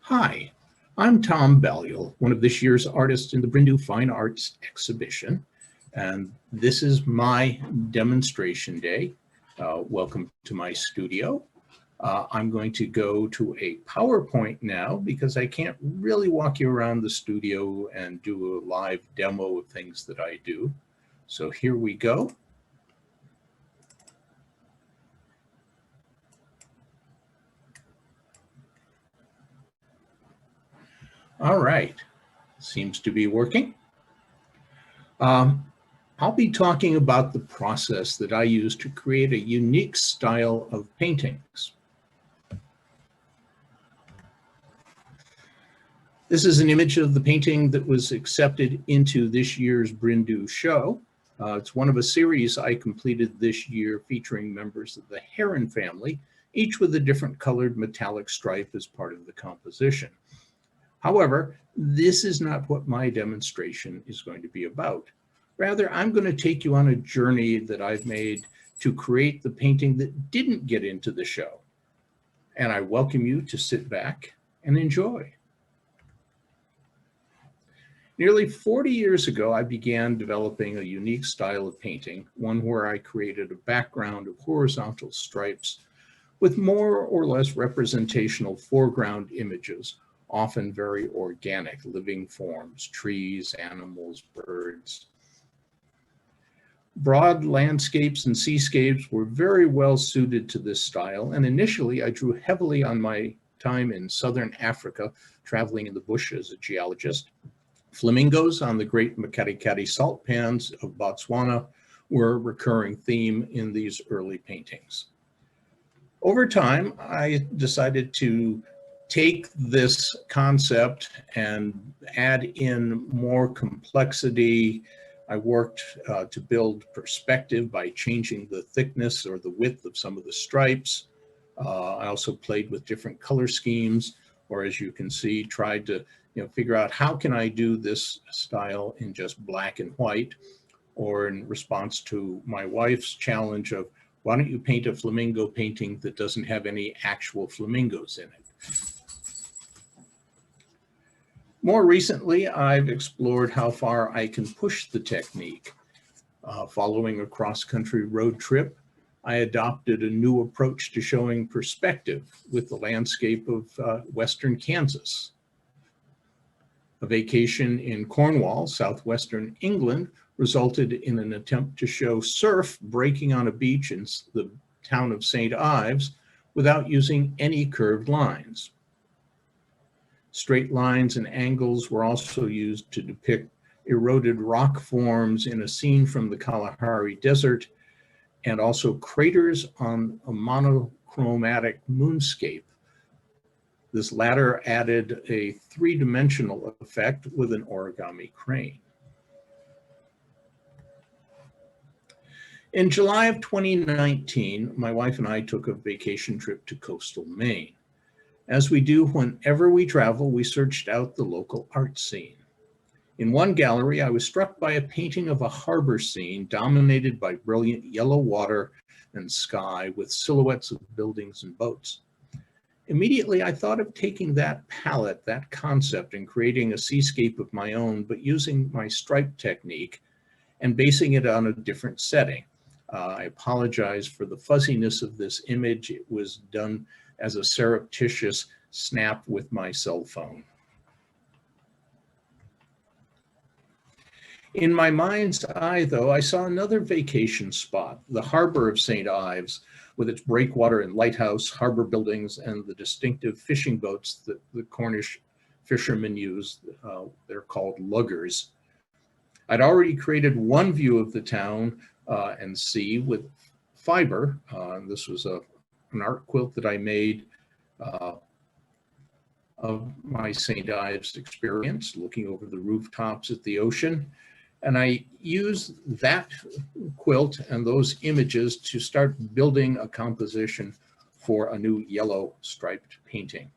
Hi, I'm Tom Baillieul, one of this year's artists in the Baillieul Fine Arts exhibition, and this is my demonstration day. Welcome to my studio. I'm going to go to a PowerPoint now because I can't really walk you around the studio and do a live demo of things that I do. So here we go. All right, seems to be working. I'll be talking about the process that I use to create a unique style of paintings. This is an image of the painting that was accepted into this year's Baillieul show. It's one of a series I completed this year featuring members of the heron family, each with a different colored metallic stripe as part of the composition. However, this is not what my demonstration is going to be about. Rather, I'm going to take you on a journey that I've made to create the painting that didn't get into the show. And I welcome you to sit back and enjoy. Nearly 40 years ago, I began developing a unique style of painting, one where I created a background of horizontal stripes with more or less representational foreground images, often very organic, living forms, trees, animals, birds. Broad landscapes and seascapes were very well suited to this style, and initially I drew heavily on my time in southern Africa, traveling in the bush as a geologist. Flamingos on the Great Makati salt pans of Botswana were a recurring theme in these early paintings. Over time, I decided to take this concept and add in more complexity. I worked to build perspective by changing the thickness or the width of some of the stripes. I also played with different color schemes, or as you can see, tried to figure out how can I do this style in just black and white, or in response to my wife's challenge of, why don't you paint a flamingo painting that doesn't have any actual flamingos in it? More recently, I've explored how far I can push the technique. Following a cross-country road trip, I adopted a new approach to showing perspective with the landscape of Western Kansas. A vacation in Cornwall, southwestern England, resulted in an attempt to show surf breaking on a beach in the town of St. Ives without using any curved lines. Straight lines and angles were also used to depict eroded rock forms in a scene from the Kalahari Desert, and also craters on a monochromatic moonscape. This latter added a three-dimensional effect with an origami crane. In July of 2019, my wife and I took a vacation trip to coastal Maine. As we do whenever we travel, we searched out the local art scene. In one gallery, I was struck by a painting of a harbor scene dominated by brilliant yellow water and sky with silhouettes of buildings and boats. Immediately, I thought of taking that palette, that concept, and creating a seascape of my own, but using my stripe technique and basing it on a different setting. I apologize for the fuzziness of this image. It was done as a surreptitious snap with my cell phone. In my mind's eye, though, I saw another vacation spot, the harbor of St. Ives, with its breakwater and lighthouse, harbor buildings, and the distinctive fishing boats that the Cornish fishermen use. They're called luggers. I'd already created one view of the town and sea with fiber. This was an art quilt that I made of my St. Ives experience, looking over the rooftops at the ocean. And I used that quilt and those images to start building a composition for a new yellow striped painting.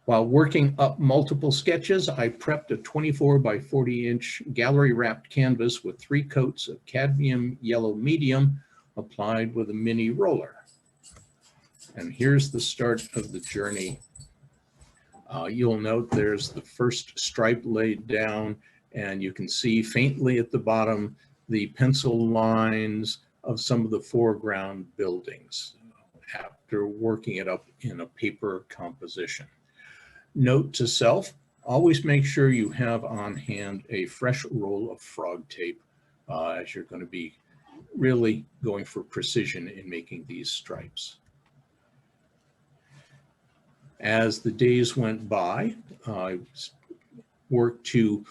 While working up multiple sketches, I prepped a 24 by 40 inch gallery wrapped canvas with 3 coats of cadmium yellow medium applied with a mini roller. And here's the start of the journey You'll note there's the first stripe laid down, and you can see faintly at the bottom the pencil lines of some of the foreground buildings after working it up in a paper composition. Note to self, always make sure you have on hand a fresh roll of frog tape as you're going to be really going for precision in making these stripes. As the days went by, I worked to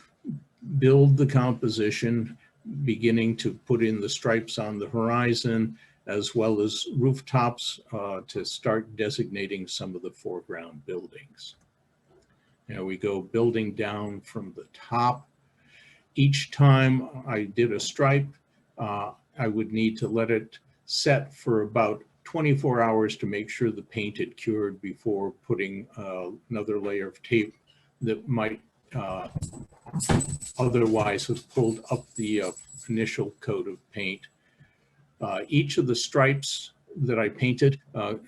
build the composition, beginning to put in the stripes on the horizon, as well as rooftops to start designating some of the foreground buildings. Now we go building down from the top. Each time I did a stripe, I would need to let it set for about 24 hours to make sure the paint had cured before putting another layer of tape that might otherwise have pulled up the initial coat of paint. Each of the stripes that I painted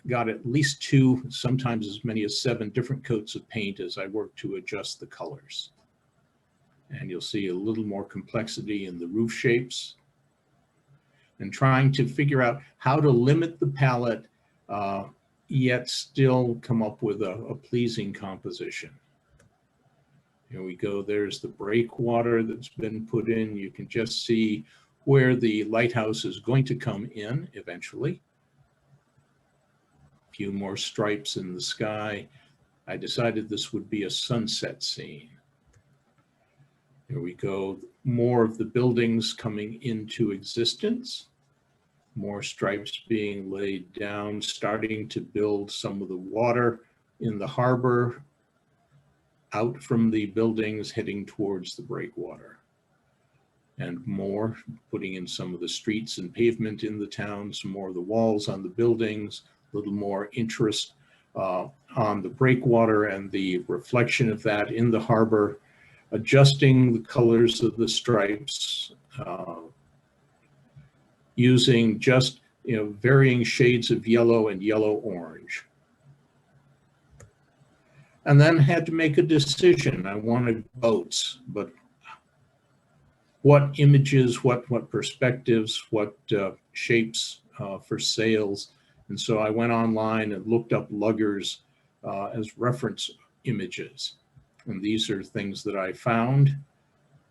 got at least 2, sometimes as many as 7 different coats of paint as I worked to adjust the colors. And you'll see a little more complexity in the roof shapes, and trying to figure out how to limit the palette yet still come up with a pleasing composition. Here we go, there's the breakwater that's been put in. You can just see where the lighthouse is going to come in eventually. A few more stripes in the sky. I decided this would be a sunset scene. Here we go, more of the buildings coming into existence, more stripes being laid down, starting to build some of the water in the harbor out from the buildings heading towards the breakwater. And more, putting in some of the streets and pavement in the town, some more of the walls on the buildings, a little more interest on the breakwater and the reflection of that in the harbor, adjusting the colors of the stripes, using just varying shades of yellow and yellow-orange. And then had to make a decision. I wanted boats, but what images, what perspectives, what shapes for sails. And so I went online and looked up luggers as reference images. And these are things that I found,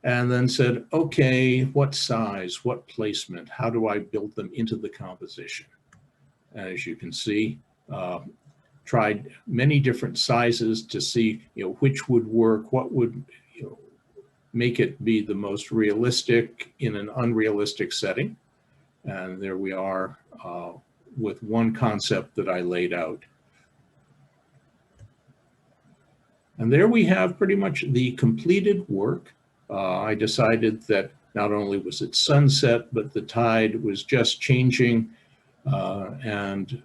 and then said, okay, what size, what placement, how do I build them into the composition? And as you can see, tried many different sizes to see which would work, what would make it be the most realistic in an unrealistic setting. And there we are with one concept that I laid out. And there we have pretty much the completed work. I decided that not only was it sunset, but the tide was just changing, and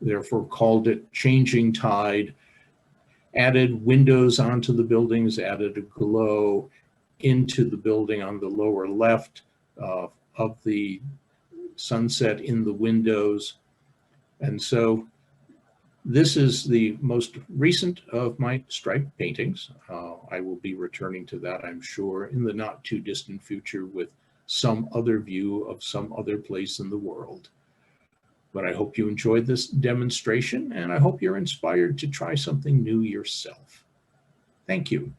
therefore called it Changing Tide. Added windows onto the buildings, added a glow into the building on the lower left of the sunset in the windows. And so this is the most recent of my stripe paintings. I will be returning to that, I'm sure, in the not too distant future with some other view of some other place in the world. But I hope you enjoyed this demonstration, and I hope you're inspired to try something new yourself. Thank you.